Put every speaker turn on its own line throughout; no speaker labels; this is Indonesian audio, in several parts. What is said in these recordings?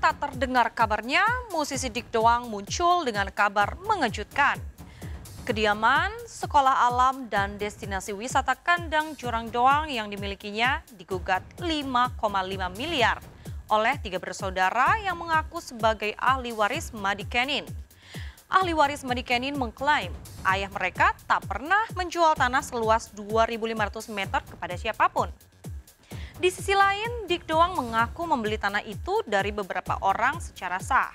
tak terdengar kabarnya, musisi Dik Doang muncul dengan kabar mengejutkan. Kediaman, sekolah alam, dan destinasi wisata kandang Jurang Doang yang dimilikinya digugat 5,5 miliar oleh 3 bersaudara yang mengaku sebagai ahli waris Madikenin. Ahli waris Madikenin mengklaim ayah mereka tak pernah menjual tanah seluas 2.500 meter kepada siapapun. Di sisi lain, Dik Doang mengaku membeli tanah itu dari beberapa orang secara sah.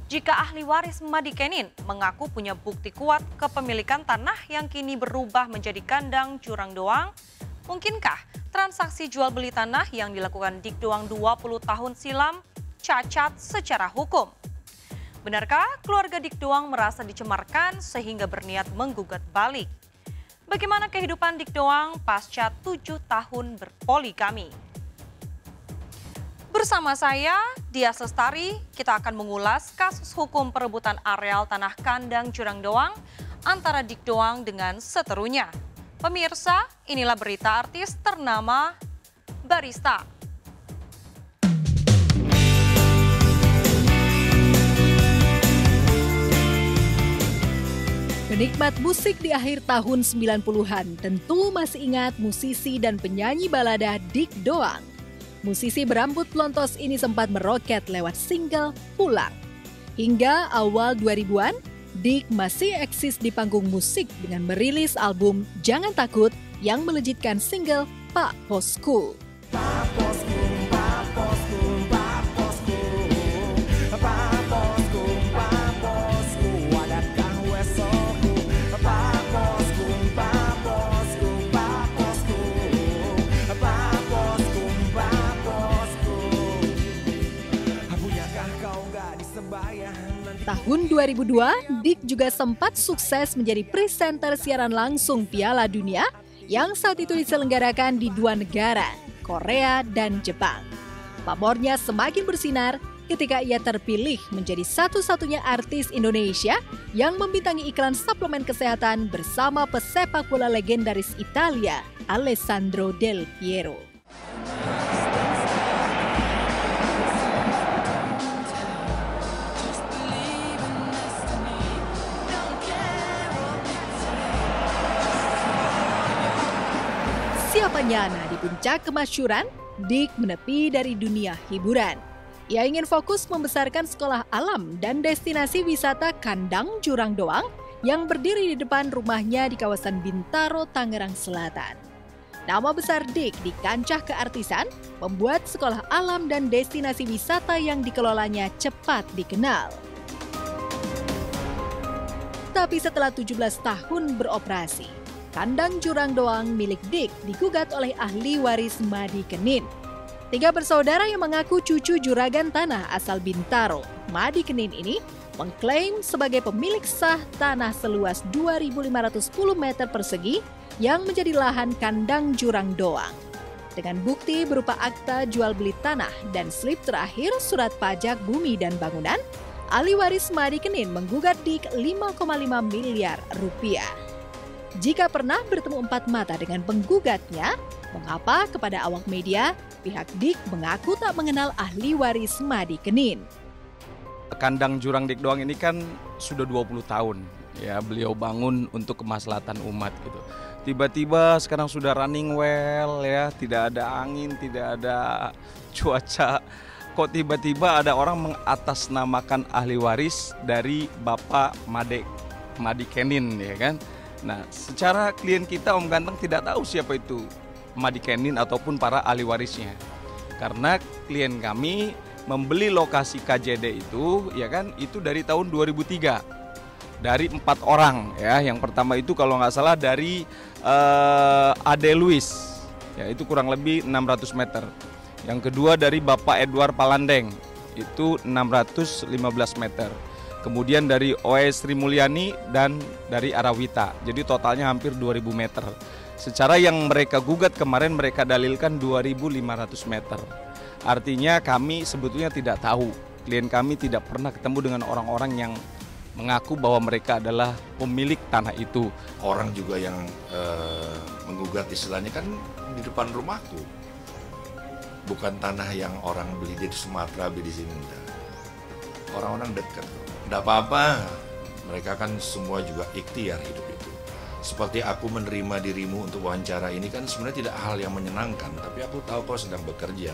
Jika ahli waris Madikenin mengaku punya bukti kuat kepemilikan tanah yang kini berubah menjadi kandang Jurang Doang, mungkinkah transaksi jual beli tanah yang dilakukan Dik Doang 20 tahun silam cacat secara hukum? Benarkah keluarga Dik Doang merasa dicemarkan sehingga berniat menggugat balik? Bagaimana kehidupan Dik Doang pasca 7 tahun berpoligami? Bersama saya, Dias Lestari, kita akan mengulas kasus hukum perebutan areal tanah kandang Jurang Doang antara Dik Doang dengan seterunya. Pemirsa, inilah berita artis ternama Barista.
Penikmat musik di akhir tahun 90-an tentu masih ingat musisi dan penyanyi balada Dik Doang. Musisi berambut pelontos ini sempat meroket lewat single Pulang. Hingga awal 2000-an, Dik masih eksis di panggung musik dengan merilis album Jangan Takut yang melejitkan single Pak Posku. Pak Posku, Pak Posku, Pak Posku, Pak Posku, Pak Posku, adakah wesoku, Pak Posku, Pak Posku, Pak Posku, Pak Posku, Pak Posku, punyakah kau gadis sembahyang? Tahun 2002, Dik juga sempat sukses menjadi presenter siaran langsung Piala Dunia yang saat itu diselenggarakan di 2 negara, Korea dan Jepang. Pamornya semakin bersinar ketika ia terpilih menjadi satu-satunya artis Indonesia yang membintangi iklan suplemen kesehatan bersama pesepak bola legendaris Italia, Alessandro Del Piero. Siapa nyana di puncak kemasyhuran, Dik menepi dari dunia hiburan. Ia ingin fokus membesarkan sekolah alam dan destinasi wisata kandang Jurang Doang yang berdiri di depan rumahnya di kawasan Bintaro, Tangerang Selatan. Nama besar Dik di kancah keartisan membuat sekolah alam dan destinasi wisata yang dikelolanya cepat dikenal. Tapi setelah 17 tahun beroperasi, kandang Jurang Doang milik Dik digugat oleh ahli waris Madikenin. 3 bersaudara yang mengaku cucu juragan tanah asal Bintaro, Madikenin ini mengklaim sebagai pemilik sah tanah seluas 2.510 meter persegi yang menjadi lahan kandang Jurang Doang. Dengan bukti berupa akta jual beli tanah dan slip terakhir surat pajak bumi dan bangunan, ahli waris Madikenin menggugat Dik 5,5 miliar rupiah. Jika pernah bertemu 4 mata dengan penggugatnya, mengapa kepada awak media pihak Dik mengaku tak mengenal ahli waris Madikenin?
Kandang Jurang Dik Doang ini kan sudah 20 tahun ya beliau bangun untuk kemaslahatan umat gitu. Tiba-tiba sekarang sudah running well ya, tidak ada angin, tidak ada cuaca. Kok tiba-tiba ada orang mengatasnamakan ahli waris dari Bapak Madikenin ya kan? Nah, secara klien kita Om Ganteng tidak tahu siapa itu Madikenin ataupun para ahli warisnya. Karena klien kami membeli lokasi KJD itu ya kan itu dari tahun 2003. Dari 4 orang ya. Yang pertama itu kalau nggak salah dari Ade Luis. Ya, itu kurang lebih 600 meter. Yang kedua dari Bapak Edward Palandeng. Itu 615 meter. Kemudian dari OE Sri Mulyani dan dari Arawita. Jadi totalnya hampir 2000 meter. Secara yang mereka gugat kemarin mereka dalilkan 2500 meter. Artinya kami sebetulnya tidak tahu. Klien kami tidak pernah ketemu dengan orang-orang yang mengaku bahwa mereka adalah pemilik tanah itu.
Orang juga yang menggugat istilahnya kan di depan rumahku. Bukan tanah yang orang beli di Sumatera, beli di sini. orang-orang dekat. Nggak apa-apa, mereka kan semua juga ikhtiar hidup itu. Seperti aku menerima dirimu untuk wawancara ini kan sebenarnya tidak hal yang menyenangkan, tapi aku tahu kau sedang bekerja.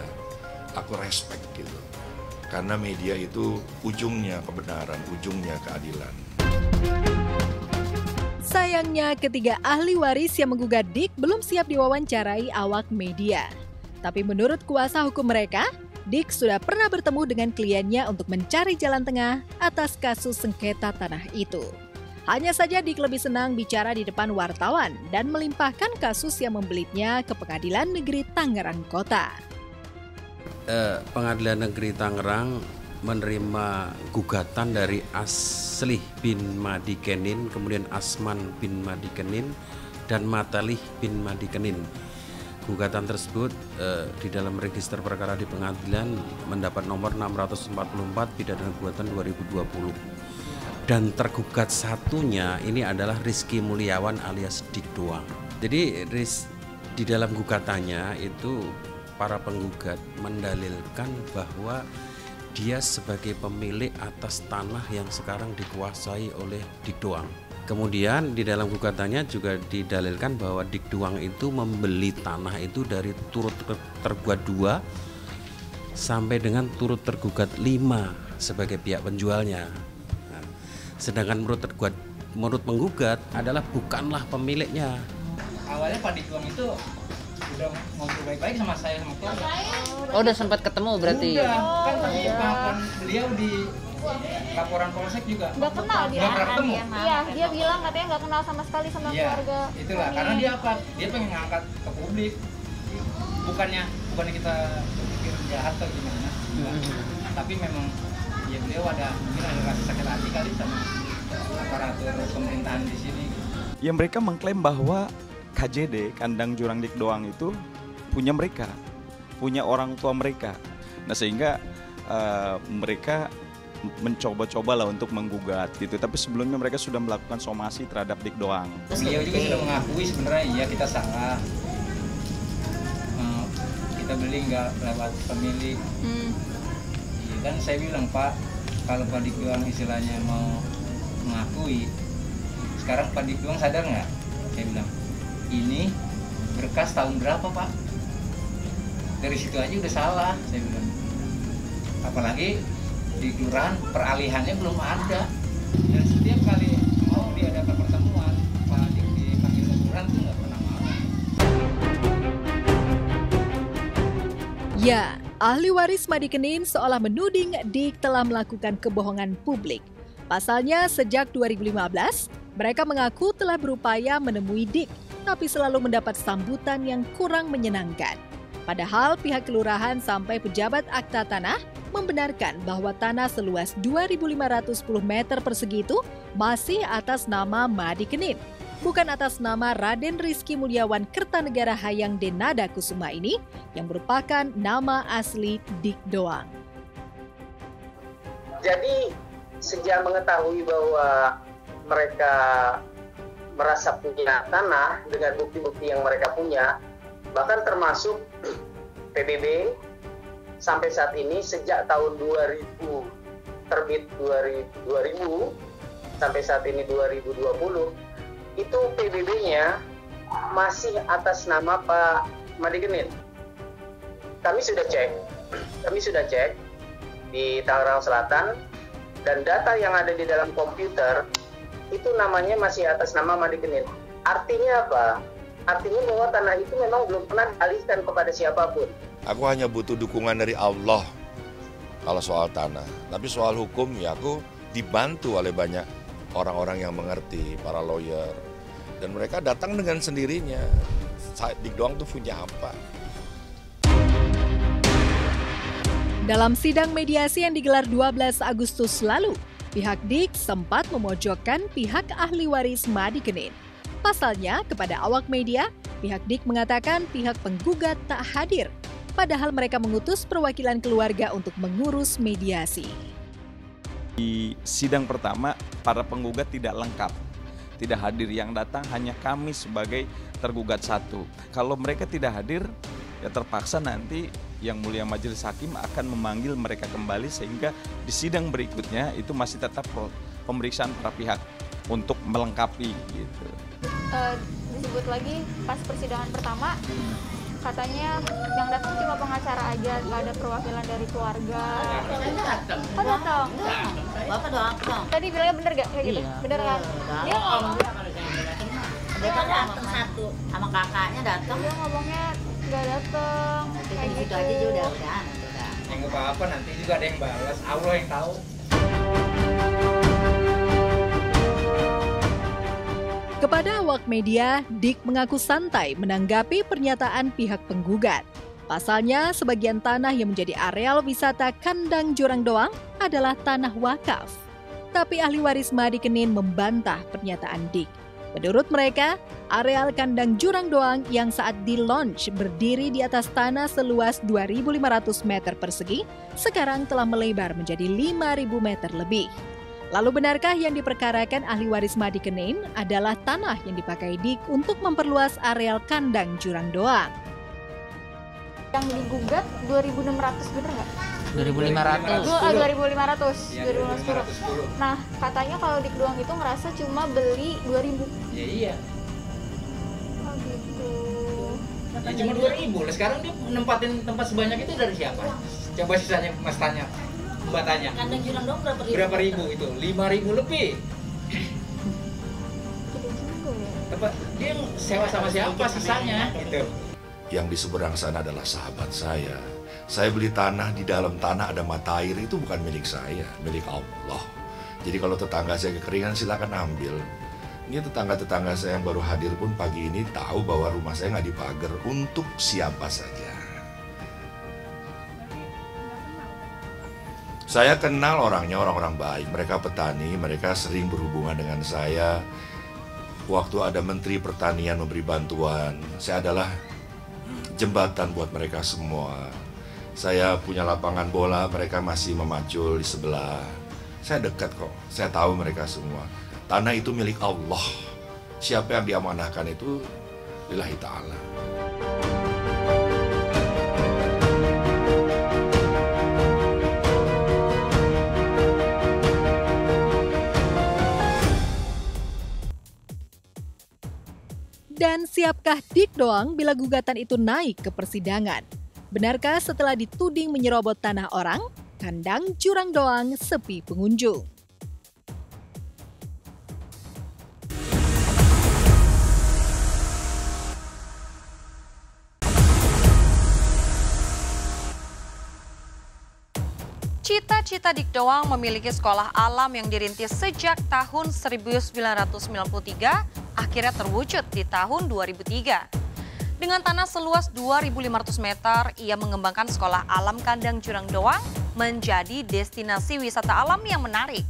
Aku respect gitu. Karena media itu ujungnya kebenaran, ujungnya keadilan.
Sayangnya ketiga ahli waris yang menggugat Dik belum siap diwawancarai awak media. Tapi menurut kuasa hukum mereka, Dik sudah pernah bertemu dengan kliennya untuk mencari jalan tengah atas kasus sengketa tanah itu. Hanya saja Dik lebih senang bicara di depan wartawan dan melimpahkan kasus yang membelitnya ke Pengadilan Negeri Tangerang Kota.
Pengadilan Negeri Tangerang menerima gugatan dari Aslih bin Madikenin, kemudian Asman bin Madikenin, dan Matalih bin Madikenin. Gugatan tersebut di dalam register perkara di pengadilan mendapat nomor 644 pidana gugatan 2020. Dan tergugat satunya ini adalah Rizky Mulyawan alias Dik Doang. Jadi di dalam gugatannya itu para penggugat mendalilkan bahwa dia sebagai pemilik atas tanah yang sekarang dikuasai oleh Dik Doang. Kemudian di dalam gugatannya juga didalilkan bahwa Dik Doang itu membeli tanah itu dari turut tergugat 2 sampai dengan turut tergugat 5 sebagai pihak penjualnya. Nah, sedangkan menurut penggugat adalah bukanlah pemiliknya.
Awalnya Pak Dik Doang itu udah ngobrol baik-baik sama saya sama keluarga.
Oh, udah sempat ketemu berarti?
Udah, kan tadi pengakuan beliau di laporan polsek juga.
Nggak kenal dia.
Nggak pernah ketemu.
Iya, dia bilang katanya nggak kenal sama sekali sama keluarga.
Itulah, karena dia apa? Dia pengen ngangkat ke publik. Bukannya kita berpikir jahat atau gimana. Tapi memang ya beliau mungkin ada rasa sakit hati kali sama aparatur pemerintahan di sini.
Ya mereka mengklaim bahwa KJD, Kandang Jurang Dik Doang itu punya mereka, punya orang tua mereka. Nah sehingga mereka mencoba-coba lah untuk menggugat gitu. Tapi sebelumnya mereka sudah melakukan somasi terhadap Dik Doang.
Beliau juga sudah mengakui sebenarnya iya kita salah. Kita beli nggak lewat pemilik. Ya, kan saya bilang Pak, kalau Pak Dik Doang istilahnya mau mengakui, sekarang Pak Dik Doang sadar nggak? Saya bilang, ini berkas tahun berapa Pak? Dari situ aja udah salah, saya bilang. Apalagi di kelurahan peralihannya belum ada. Dan setiap kali mau diadakan pertemuan, Pak Dik dipanggil ke kelurahan itu nggak pernah mau.
Ya, ahli waris Madikenin seolah menuding Dik telah melakukan kebohongan publik. Pasalnya sejak 2015, mereka mengaku telah berupaya menemui Dik, tapi selalu mendapat sambutan yang kurang menyenangkan. Padahal pihak kelurahan sampai pejabat akta tanah membenarkan bahwa tanah seluas 2.510 meter persegi itu masih atas nama Madikenin, bukan atas nama Raden Rizky Mulyawan Kertanegara Hayang Denada Kusuma ini yang merupakan nama asli Dik Doang.
Jadi sejak mengetahui bahwa mereka merasa punya tanah dengan bukti-bukti yang mereka punya, bahkan termasuk PBB sampai saat ini sejak tahun 2000 terbit 2000 sampai saat ini 2020 itu PBB-nya masih atas nama Pak Madikenin. Kami sudah cek di Tangerang Selatan dan data yang ada di dalam komputer itu namanya masih atas nama Madikenin. Artinya apa? Artinya bahwa tanah itu memang belum pernah dialihkan kepada siapapun.
Aku hanya butuh dukungan dari Allah kalau soal tanah. Tapi soal hukum ya aku dibantu oleh banyak orang-orang yang mengerti, para lawyer. Dan mereka datang dengan sendirinya. Dik Doang tuh punya apa?
Dalam sidang mediasi yang digelar 12 Agustus lalu, pihak Dik sempat memojokkan pihak ahli waris Madikenin. Pasalnya, kepada awak media, pihak Dik mengatakan pihak penggugat tak hadir, padahal mereka mengutus perwakilan keluarga untuk mengurus mediasi.
Di sidang pertama, para penggugat tidak lengkap, tidak hadir. Yang datang hanya kami sebagai tergugat satu. Kalau mereka tidak hadir, ya terpaksa nanti Yang Mulia Majelis Hakim akan memanggil mereka kembali sehingga di sidang berikutnya itu masih tetap pemeriksaan para pihak untuk melengkapi gitu.
Disebut lagi pas persidangan pertama katanya yang datang cuma pengacara aja, nggak ada perwakilan dari keluarga. Oh datang?
Bapak datang.
Tadi bilangnya bener gak kayak gitu? Bener kan? Dia ngomong.
Dia kan datang satu sama kakaknya datang.
Dia ngomongnya nggak datang.
Kayak gitu aja udah.
Nggak apa-apa, nanti juga ada yang balas. Allah yang tahu.
Kepada awak media, Dik mengaku santai menanggapi pernyataan pihak penggugat. Pasalnya, sebagian tanah yang menjadi areal wisata Kandang Jurang Doang adalah tanah wakaf. Tapi ahli waris Madi Kenin membantah pernyataan Dik. Menurut mereka, areal Kandang Jurang Doang yang saat di-launch berdiri di atas tanah seluas 2.500 meter persegi, sekarang telah melebar menjadi 5.000 meter lebih. Lalu benarkah yang diperkarakan ahli waris Madi Kenin adalah tanah yang dipakai Dik untuk memperluas areal Kandang Jurang Doang?
Yang digugat 2.600 bener nggak?
2.500.
2.510. Nah, katanya kalau Dik doang itu ngerasa cuma beli 2.000.
Ya iya.
Oh gitu.
Ya, cuma 2.000 lah. Sekarang dia nempatin tempat sebanyak itu dari siapa? Coba sisanya Mas tanya. Mbak tanya.
Kandang Jurang Doang berapa ribu?
Berapa ribu itu? 5.000 lebih. Tempat dia sewa sama siapa sisanya gitu.
Yang di seberang sana adalah sahabat saya. Saya beli tanah, di dalam tanah ada mata air, itu bukan milik saya, milik Allah. Jadi kalau tetangga saya kekeringan silakan ambil. Ini tetangga-tetangga saya yang baru hadir pun pagi ini tahu bahwa rumah saya nggak dipagar untuk siapa saja. Saya kenal orangnya, orang-orang baik. Mereka petani, mereka sering berhubungan dengan saya. Waktu ada Menteri Pertanian memberi bantuan, saya adalah jembatan buat mereka semua. Saya punya lapangan bola, mereka masih memacul di sebelah. Saya dekat kok, saya tahu mereka semua. Tanah itu milik Allah. Siapa yang diamanahkan itu lillahi ta'ala.
Dan siapkah Dik doang bila gugatan itu naik ke persidangan? Benarkah setelah dituding menyerobot tanah orang, Kandang Jurang Doang sepi pengunjung?
Cita-cita Dik Doang memiliki sekolah alam yang dirintis sejak tahun 1993 akhirnya terwujud di tahun 2003. Dengan tanah seluas 2.500 meter, ia mengembangkan sekolah alam Kandang Jurang Doang menjadi destinasi wisata alam yang menarik.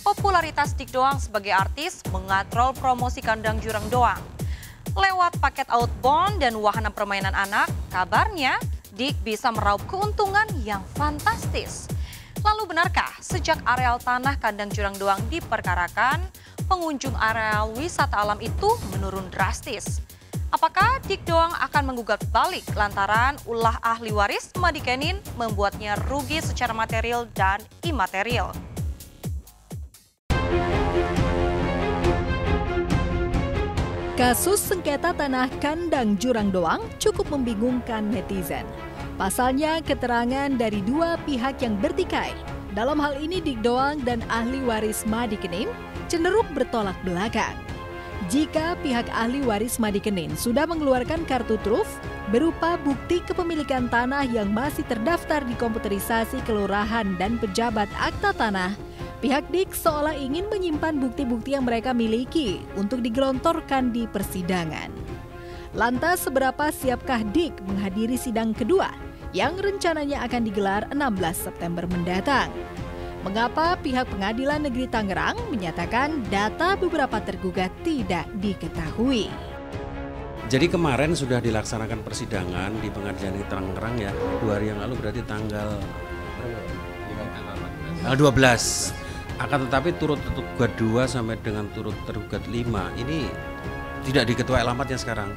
Popularitas Dik Doang sebagai artis mengatrol promosi Kandang Jurang Doang. Lewat paket outbound dan wahana permainan anak, kabarnya Dik bisa meraup keuntungan yang fantastis. Lalu benarkah sejak areal tanah Kandang Jurang Doang diperkarakan, pengunjung areal wisata alam itu menurun drastis? Apakah Dik Doang akan menggugat balik lantaran ulah ahli waris Madi Kenin membuatnya rugi secara material dan imaterial?
Kasus sengketa tanah Kandang Jurang Doang cukup membingungkan netizen. Pasalnya keterangan dari dua pihak yang bertikai, dalam hal ini Dik Doang dan ahli waris Madi Kenin, cenderung bertolak belakang. Jika pihak ahli waris Madi Kenin sudah mengeluarkan kartu truf berupa bukti kepemilikan tanah yang masih terdaftar di komputerisasi kelurahan dan pejabat akta tanah, pihak Dik seolah ingin menyimpan bukti-bukti yang mereka miliki untuk digelontorkan di persidangan. Lantas seberapa siapkah Dik menghadiri sidang kedua yang rencananya akan digelar 16 September mendatang? Mengapa pihak Pengadilan Negeri Tangerang menyatakan data beberapa tergugat tidak diketahui?
Jadi kemarin sudah dilaksanakan persidangan di Pengadilan Negeri Tangerang ya, 2 hari yang lalu berarti tanggal 12. Akan tetapi turut tergugat 2 sampai dengan turut tergugat 5 ini tidak diketuai alamatnya sekarang.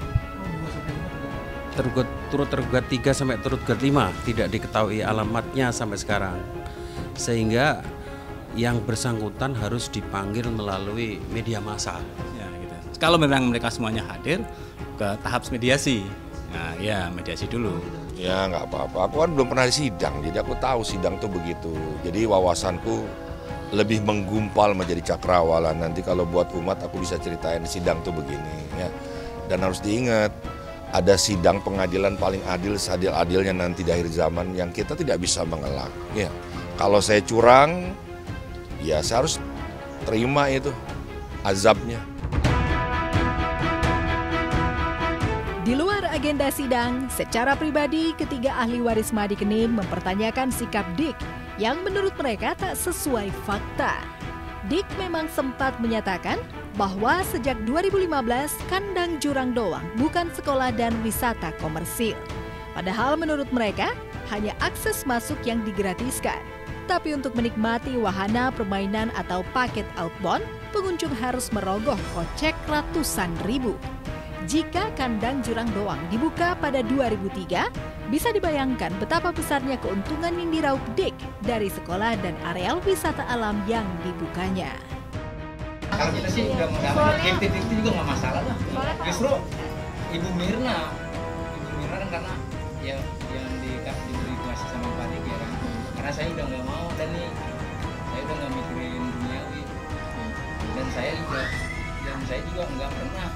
Tergugat turut tergugat 3 sampai turut tergugat 5 tidak diketahui alamatnya sampai sekarang. Sehingga yang bersangkutan harus dipanggil melalui media massa.
Ya, gitu. Kalau memang mereka semuanya hadir ke tahap mediasi, nah ya mediasi dulu.
Ya nggak apa-apa, aku kan belum pernah di sidang, jadi aku tahu sidang tuh begitu. Jadi wawasanku lebih menggumpal menjadi cakrawala. Nanti kalau buat umat aku bisa ceritain sidang tuh begini ya. Dan harus diingat, ada sidang pengadilan paling adil seadil-adilnya nanti di akhir zaman yang kita tidak bisa mengelak ya. Kalau saya curang, ya saya harus terima itu azabnya.
Di luar agenda sidang, secara pribadi ketiga ahli waris Madi Kenin mempertanyakan sikap Dik yang menurut mereka tak sesuai fakta. Dik memang sempat menyatakan bahwa sejak 2015 Kandang Jurang Doang bukan sekolah dan wisata komersil. Padahal menurut mereka hanya akses masuk yang digratiskan. Tapi untuk menikmati wahana permainan atau paket outbound, pengunjung harus merogoh kocek ratusan ribu. Jika Kandang Jurang Doang dibuka pada 2003, bisa dibayangkan betapa besarnya keuntungan yang diraup Dik dari sekolah dan areal wisata alam yang dibukanya.
Kalau kita sih udah mendapat aktif-aktif juga nggak masalah lah. Justru Ibu Mirna kan karena ya yang diberi kuasa sama Pak Dik ya kan. Karena saya udah nggak mau dan nih, saya udah nggak mikirin duniawi. Dan saya juga nggak pernah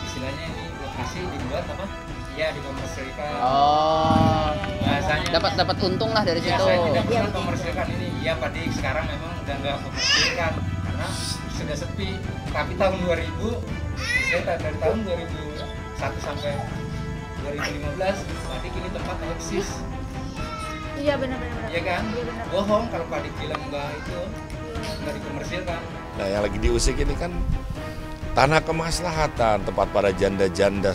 istilahnya ini lokasi dibuat apa? Ya dikomersilkan.
Oh.
Bahasanya
Dapat untung lah dari situ.
Ya, saya tidak pernah komersilkan ini. Ya Pak Dik sekarang memang udah nggak komersilkan karena sudah sepi. Tapi tahun 2000, saya dari tahun 2001 sampai 2015, Pak Dik ini tempat eksis.
Iya benar.
Iya kan?
Iya, benar.
Bohong kalau Pak Dik bilang nggak dikomersilkan.
Nah yang lagi diusik ini kan tanah kemaslahatan, tempat para janda-janda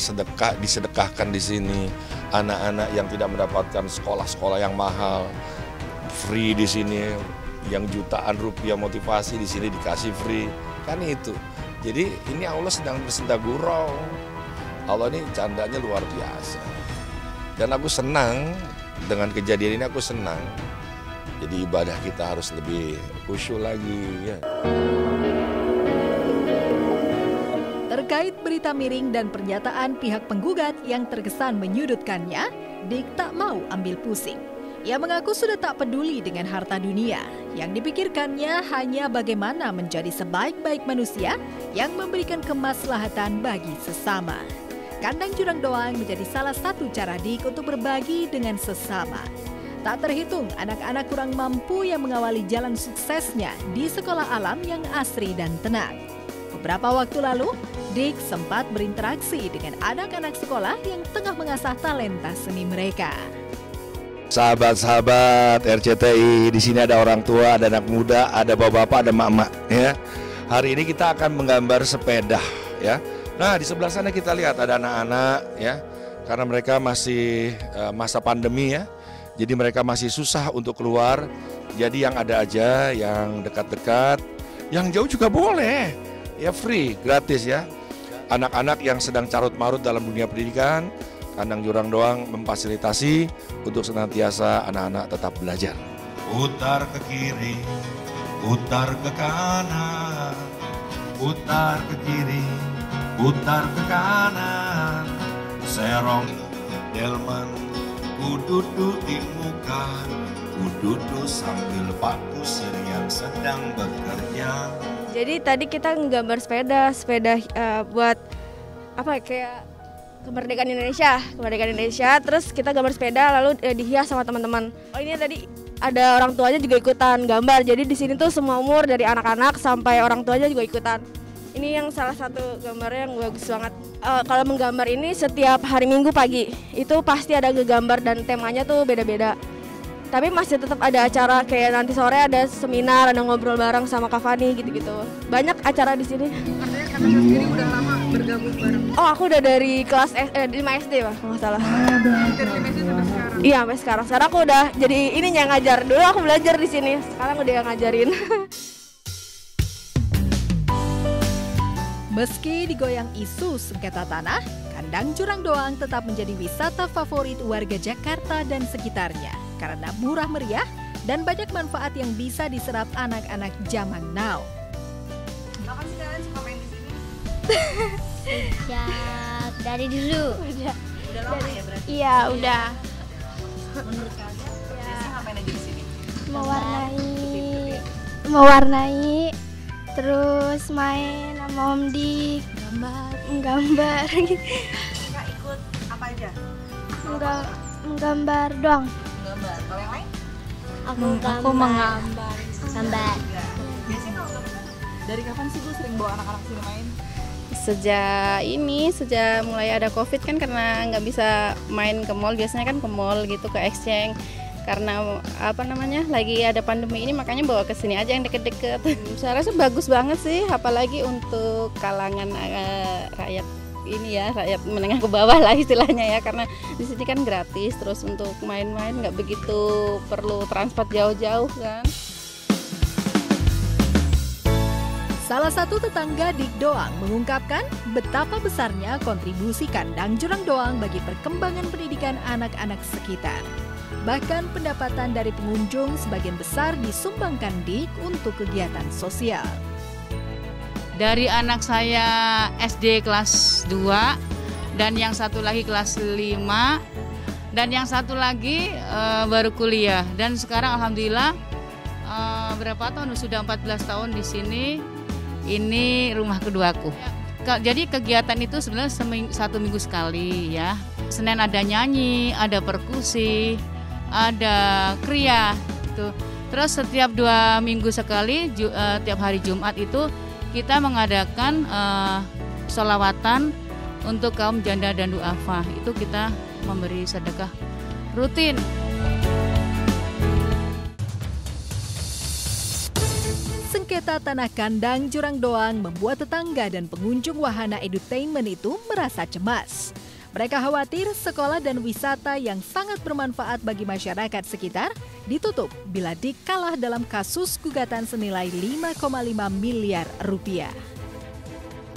disedekahkan di sini, anak-anak yang tidak mendapatkan sekolah-sekolah yang mahal, free di sini, yang jutaan rupiah motivasi di sini dikasih free, kan itu. Jadi ini Allah sedang bersenda gurau, Allah ini candanya luar biasa. Dan aku senang dengan kejadian ini, aku senang. Jadi ibadah kita harus lebih khusyuk lagi ya.
Terkait berita miring dan pernyataan pihak penggugat yang terkesan menyudutkannya, Dik tak mau ambil pusing. Ia mengaku sudah tak peduli dengan harta dunia. Yang dipikirkannya hanya bagaimana menjadi sebaik-baik manusia yang memberikan kemaslahatan bagi sesama. Kandang Jurang Doang menjadi salah satu cara Dik untuk berbagi dengan sesama. Tak terhitung anak-anak kurang mampu yang mengawali jalan suksesnya di sekolah alam yang asri dan tenang. Beberapa waktu lalu, Dik sempat berinteraksi dengan anak-anak sekolah yang tengah mengasah talenta seni mereka.
Sahabat-sahabat RCTI, di sini ada orang tua, ada anak muda, ada bapak-bapak, ada mak-mak ya. Hari ini kita akan menggambar sepeda ya. Nah, di sebelah sana kita lihat ada anak-anak ya. Karena mereka masih masa pandemi ya. Jadi mereka masih susah untuk keluar. Jadi yang ada aja yang dekat-dekat, yang jauh juga boleh. Ya free, gratis ya. Anak-anak yang sedang carut-marut dalam dunia pendidikan, Kandang Jurang Doang memfasilitasi untuk senantiasa anak-anak tetap belajar.
Putar ke kiri, putar ke kanan, putar ke kiri, putar ke kanan. Serong delman, ku duduk di muka, ku duduk sambil Pak Kusir yang sedang bekerja.
Jadi tadi kita nggambar sepeda buat apa kayak kemerdekaan Indonesia. Terus kita gambar sepeda lalu dihias sama teman-teman. Oh ini tadi ada orang tuanya juga ikutan gambar. Jadi di sini tuh semua umur dari anak-anak sampai orang tuanya juga ikutan. Ini yang salah satu gambarnya yang bagus banget. Kalau menggambar ini setiap hari Minggu pagi itu pasti ada ngegambar dan temanya tuh beda-beda. Tapi masih tetap ada acara kayak nanti sore ada seminar, ada ngobrol bareng sama Kak Fani gitu-gitu. Banyak acara di sini.
Artinya Kak Tasya sendiri udah lama bergabung bareng?
Oh aku udah dari kelas 5 SD Pak, nggak salah.
Dari 5 SD sampai sekarang?
Iya sampai sekarang. Sekarang aku udah jadi ininya ngajar. Dulu aku belajar di sini, sekarang udah ngajarin.
Meski digoyang isu sengketa tanah, Kandang Jurang Doang tetap menjadi wisata favorit warga Jakarta dan sekitarnya karena murah meriah dan banyak manfaat yang bisa diserap anak-anak zaman now.
Kapan sih kalian suka main di sini?
Sejak dari dulu.
Udah lama ya berarti?
Iya, udah.
Menurut kalian biasanya ngapain aja di sini?
Mewarnai, terus main sama Om Dik, menggambar gitu.
Kak ikut apa aja?
Menggambar doang.
Menggambar. Kalau yang lain?
Aku menggambar. Gambar.
Biasanya kalau dari kapan sih Bu sering bawa anak-anak sini main?
Sejak mulai ada COVID kan, karena nggak bisa main ke mall, biasanya kan ke mall gitu, ke exchange. Karena lagi ada pandemi ini, makanya bawa ke sini aja yang deket-deket. Saya rasa bagus banget sih, apalagi untuk kalangan rakyat ini ya, rakyat menengah ke bawah lah istilahnya ya, karena di sini kan gratis, terus untuk main-main nggak begitu perlu transport jauh-jauh kan.
Salah satu tetangga Dik Doang mengungkapkan betapa besarnya kontribusi Kandang Jurang Doang bagi perkembangan pendidikan anak-anak sekitar. Bahkan pendapatan dari pengunjung sebagian besar disumbangkan Dik untuk kegiatan sosial.
Dari anak saya SD kelas 2 dan yang satu lagi kelas 5 dan yang satu lagi baru kuliah, dan sekarang alhamdulillah berapa tahun, sudah 14 tahun di sini. Ini rumah keduaku. Jadi kegiatan itu sebenarnya satu minggu sekali ya. Senin ada nyanyi, ada perkusi, ada kriya gitu. Terus setiap 2 minggu sekali, tiap hari Jumat itu kita mengadakan sholawatan untuk kaum janda dan duafa. Itu kita memberi sedekah rutin.
Sengketa tanah Kandang Jurang Doang membuat tetangga dan pengunjung wahana edutainment itu merasa cemas. Mereka khawatir sekolah dan wisata yang sangat bermanfaat bagi masyarakat sekitar ditutup bila Dik kalah dalam kasus gugatan senilai 5,5 miliar rupiah.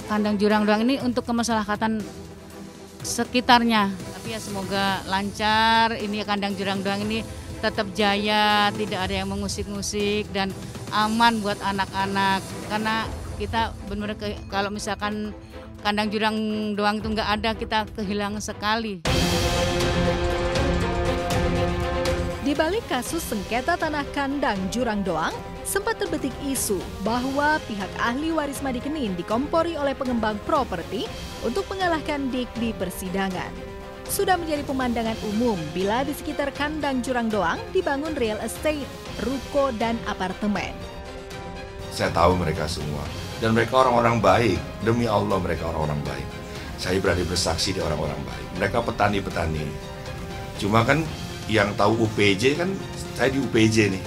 Kandang Jurang Doang ini untuk kemaslahatan sekitarnya. Tapi ya semoga lancar, ini Kandang Jurang Doang ini tetap jaya, tidak ada yang mengusik-ngusik dan aman buat anak-anak. Karena kita benar-benar kalau misalkan Kandang Jurang Doang itu nggak ada, kita kehilangan sekali.
Di balik kasus sengketa tanah Kandang Jurang Doang, sempat terbetik isu bahwa pihak ahli waris Madikenin dikompori oleh pengembang properti untuk mengalahkan Dik di persidangan. Sudah menjadi pemandangan umum bila di sekitar Kandang Jurang Doang dibangun real estate, ruko, dan apartemen.
Saya tahu mereka semua, dan mereka orang-orang baik. Demi Allah mereka orang-orang baik. Saya berani bersaksi di orang-orang baik. Mereka petani-petani. Cuma kan yang tahu UPJ kan, saya di UPJ nih.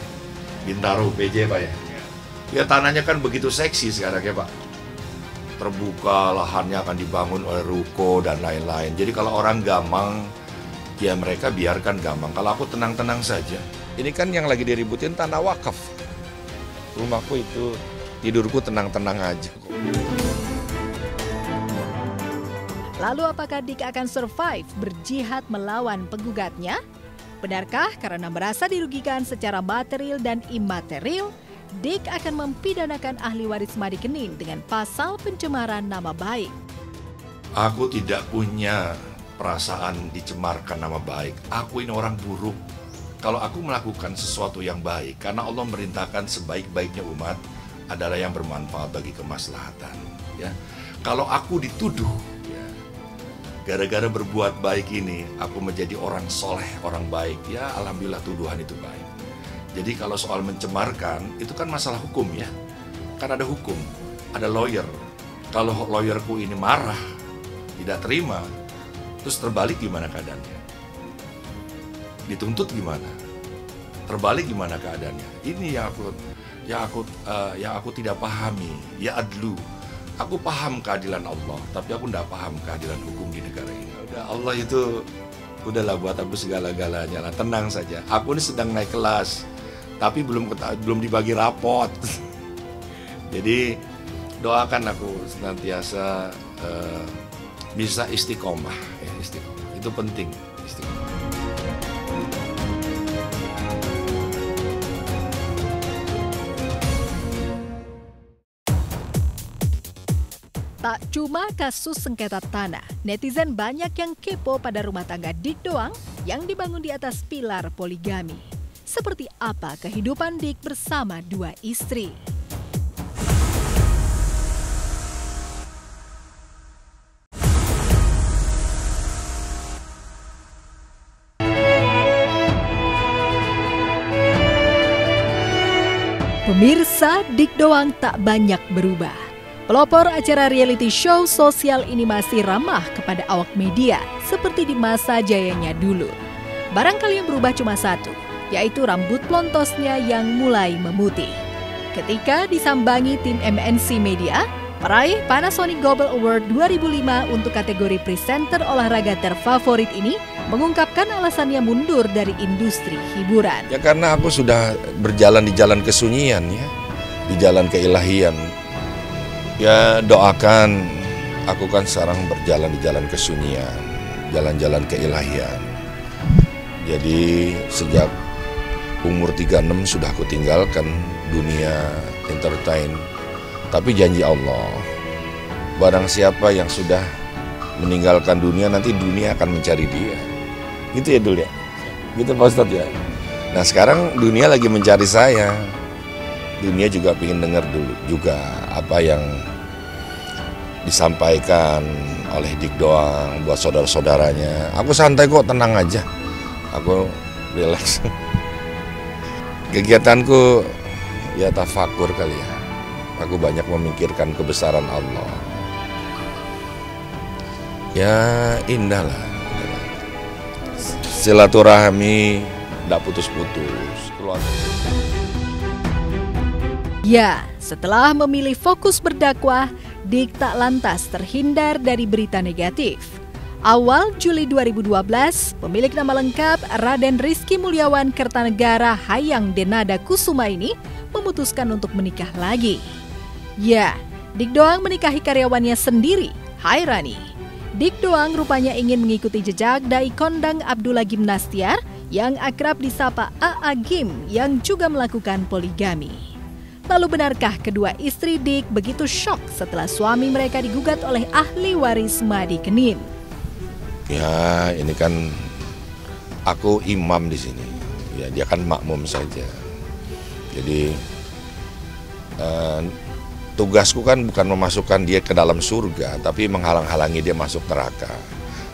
Bintaro UPJ Pak ya. Ya tanahnya kan begitu seksi sekarang ya Pak. Terbuka, lahannya akan dibangun oleh ruko dan lain-lain. Jadi kalau orang gamang, ya mereka biarkan gamang. Kalau aku tenang-tenang saja. Ini kan yang lagi diributin tanah wakaf. Rumahku itu, tidurku tenang-tenang aja.
Lalu apakah Dik akan survive berjihad melawan penggugatnya? Benarkah karena merasa dirugikan secara material dan imaterial, Dik akan mempidanakan ahli waris Madikenin dengan pasal pencemaran nama baik?
Aku tidak punya perasaan dicemarkan nama baik. Aku ini orang buruk. Kalau aku melakukan sesuatu yang baik, karena Allah merintahkan sebaik-baiknya umat adalah yang bermanfaat bagi kemaslahatan. Ya, kalau aku dituduh, ya, gara-gara berbuat baik ini, aku menjadi orang soleh, orang baik. Ya, alhamdulillah tuduhan itu baik. Jadi kalau soal mencemarkan, itu kan masalah hukum ya. Kan ada hukum, ada lawyer. Kalau lawyerku ini marah, tidak terima, terus terbalik gimana keadaannya? Dituntut gimana? Terbalik gimana keadaannya? Ini yang aku tidak pahami. Ya adlu. Aku paham keadilan Allah, tapi aku tidak paham keadilan hukum di negara ini. Udah, Allah itu udahlah buat aku segala-galanya lah. Tenang saja. Aku ini sedang naik kelas, tapi belum dibagi rapot. Jadi doakan aku senantiasa bisa istiqomah, ya, istiqomah. Itu penting, istiqomah.
Tak cuma kasus sengketa tanah, netizen banyak yang kepo pada rumah tangga Dik Doang yang dibangun di atas pilar poligami. Seperti apa kehidupan Dik bersama dua istri? Pemirsa, Dik Doang tak banyak berubah. Pelopor acara reality show sosial ini masih ramah kepada awak media seperti di masa jayanya dulu. Barangkali yang berubah cuma satu, yaitu rambut plontosnya yang mulai memutih. Ketika disambangi tim MNC Media, peraih Panasonic Global Award 2005 untuk kategori presenter olahraga terfavorit ini mengungkapkan alasannya mundur dari industri hiburan.
Ya karena aku sudah berjalan di jalan kesunyian ya, di jalan keilahian. Ya doakan, aku kan sekarang berjalan di jalan kesunyian, jalan-jalan keilahian. Jadi sejak umur 36 sudah aku tinggalkan dunia entertain. Tapi janji Allah, barang siapa yang sudah meninggalkan dunia, nanti dunia akan mencari dia. Gitu ya Dul ya? Gitu Pak Ustadz ya? Nah sekarang dunia lagi mencari saya. Dunia juga ingin dengar dulu juga apa yang disampaikan oleh Dik Doang buat saudara-saudaranya. Aku santai kok, tenang aja. Aku relax. Kegiatanku ya tafakur kali ya. Aku banyak memikirkan kebesaran Allah. Ya indah lah. Silaturahmi tidak putus-putus.
Ya, setelah memilih fokus berdakwah, Dik tak lantas terhindar dari berita negatif. Awal Juli 2012, pemilik nama lengkap Raden Rizky Mulyawan Kertanegara Hayang Denada Kusuma ini memutuskan untuk menikah lagi. Ya, Dik Doang menikahi karyawannya sendiri, Hairani. Dik Doang rupanya ingin mengikuti jejak Dai Kondang Abdullah Gimnastiar yang akrab disapa AA Gim yang juga melakukan poligami. Lalu benarkah kedua istri Dik begitu syok setelah suami mereka digugat oleh ahli waris Madi Kenin?
Ya, ini kan aku imam di sini. Ya, dia kan makmum saja. Jadi tugasku kan bukan memasukkan dia ke dalam surga, tapi menghalang-halangi dia masuk neraka.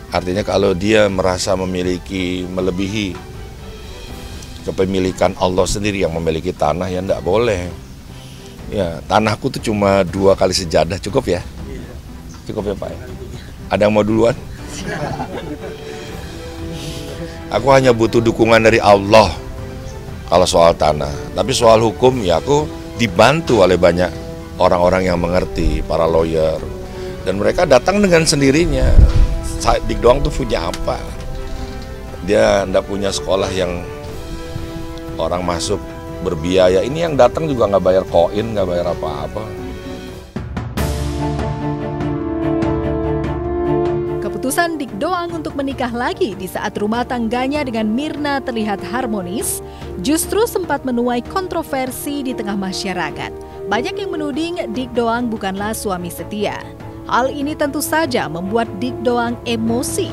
Artinya kalau dia merasa memiliki, melebihi kepemilikan Allah sendiri yang memiliki tanah, ya enggak boleh. Ya, tanahku tuh cuma 2 kali sejadah, cukup ya? Cukup ya Pak? Ada yang mau duluan? Aku hanya butuh dukungan dari Allah kalau soal tanah. Tapi soal hukum ya aku dibantu oleh banyak orang-orang yang mengerti, para lawyer. Dan mereka datang dengan sendirinya. Dik Doang tuh punya apa? Dia enggak punya sekolah yang orang masuk berbiaya. Ini yang datang juga nggak bayar koin, nggak bayar apa-apa.
Keputusan Dik Doang untuk menikah lagi di saat rumah tangganya dengan Mirna terlihat harmonis justru sempat menuai kontroversi di tengah masyarakat. Banyak yang menuding Dik Doang bukanlah suami setia. Hal ini tentu saja membuat Dik Doang emosi.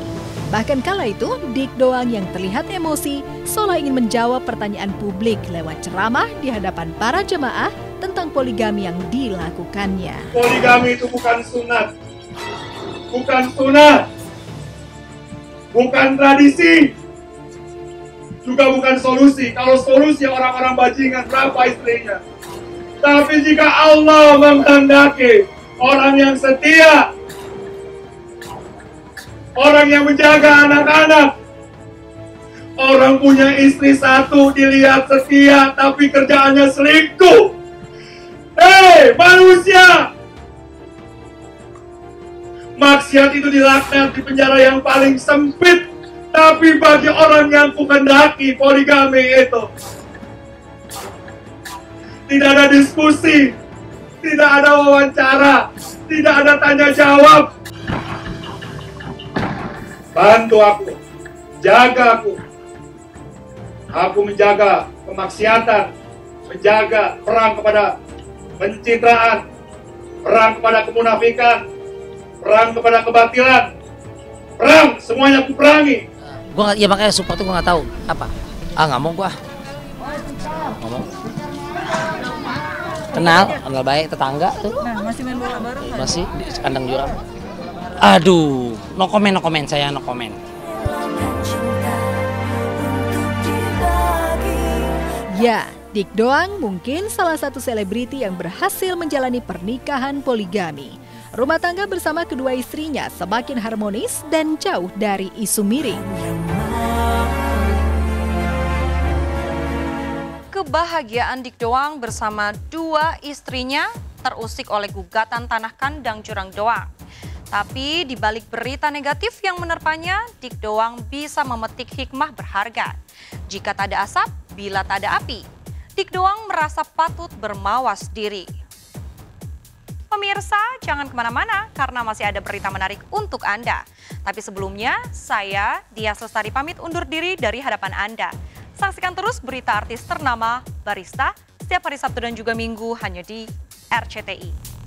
Bahkan kala itu, Dik Doang yang terlihat emosi seolah ingin menjawab pertanyaan publik lewat ceramah di hadapan para jemaah tentang poligami yang dilakukannya.
Poligami itu bukan sunat. Bukan sunat. Bukan tradisi. Juga bukan solusi. Kalau solusi orang-orang bajingan berapa istrinya. Tapi jika Allah menghendaki orang yang setia, orang yang menjaga anak-anak, orang punya istri satu dilihat setia tapi kerjaannya selingkuh. Hei manusia, maksiat itu dilaknat di penjara yang paling sempit. Tapi bagi orang yang kehendaki poligami itu, tidak ada diskusi, tidak ada wawancara, tidak ada tanya jawab. bantu aku, jaga aku. Aku menjaga kemaksiatan, menjaga perang kepada pencitraan, perang kepada kemunafikan, perang kepada kebatilan, perang semuanya aku perangi.
Gua ya makanya support tuh gua nggak tahu apa. Nggak mau gua. Nggak mau. Kenal baik tetangga tuh.
Nah, masih main bola bareng nggak?
Masih di kandang jurang. Aduh, no comment saya no comment.
Ya, Dik Doang mungkin salah satu selebriti yang berhasil menjalani pernikahan poligami. Rumah tangga bersama kedua istrinya semakin harmonis dan jauh dari isu miring.
Kebahagiaan Dik Doang bersama dua istrinya terusik oleh gugatan tanah kandang Jurang Doang. Tapi di balik berita negatif yang menerpanya, Dik Doang bisa memetik hikmah berharga. Jika tak ada asap, bila tak ada api, Dik Doang merasa patut bermawas diri. Pemirsa, jangan kemana-mana karena masih ada berita menarik untuk Anda. Tapi sebelumnya, saya, Dias Lestari pamit undur diri dari hadapan Anda. Saksikan terus berita artis ternama Barista setiap hari Sabtu dan juga Minggu hanya di RCTI.